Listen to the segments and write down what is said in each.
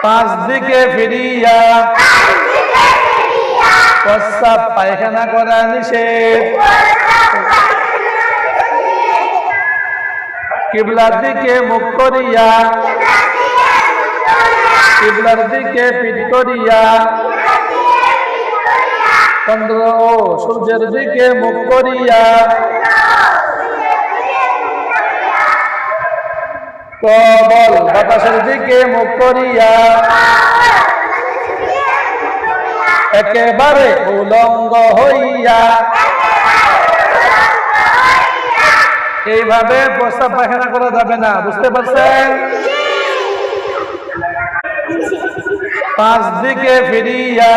পাঁচ দিকে ফিরিয়া প্রস্রাব পায়খানা করা নিষেধ। কিবলার দিকে মুখ করিয়া কিবলার দিকে পিঠ করিয়া চন্দ্র ও সূর্যের দিকে মুখ করিয়া প্রবল বাতাসের দিকে মুখ করিয়া একেবারে উলঙ্গ হইয়া এইভাবে প্রস্রাব পায়খানা করা যাবে না, বুঝতে পারছেন? পাঁচ দিকে ফিরিয়া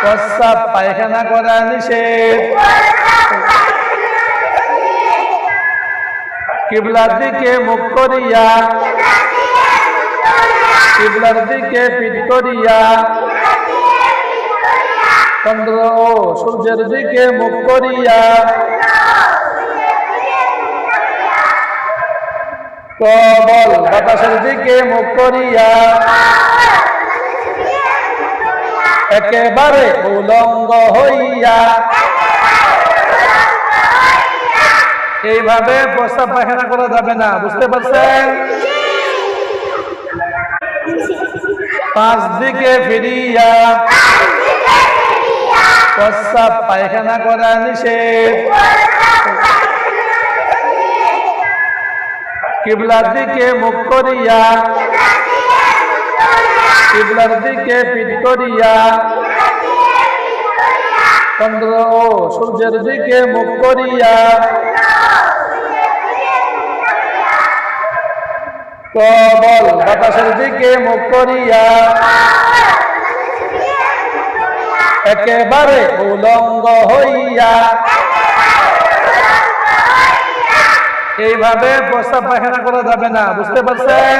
প্রস্রাব পায়খানা করা নিষেধ। কিবলার দিকে মুখ করিয়া কিবলার দিকে পিঠ করিয়া চন্দ্র ও সূর্যের দিকে মুখ করিয়া প্রবল বাতাসের দিকে মুখ করিয়া একেবারে উলঙ্গ হইয়া এইভাবে প্রস্রাব পায়খানা করা যাবে না, বুঝতে পারছেন? পাঁচ দিকে ফিরিয়া প্রস্রাব পায়খানা করা নিষেধ। কিবলার দিকে মুখ করিয়া কিবলার দিকে পিঠ করিয়া চন্দ্র ও সূর্যের দিকে মুখ করিয়া প্রবল বাতাসের দিকে মুখ করিয়া একেবারে উলঙ্গ হইয়া এইভাবে প্রস্রাব পায়খানা করা যাবে না, বুঝতে পারছেন?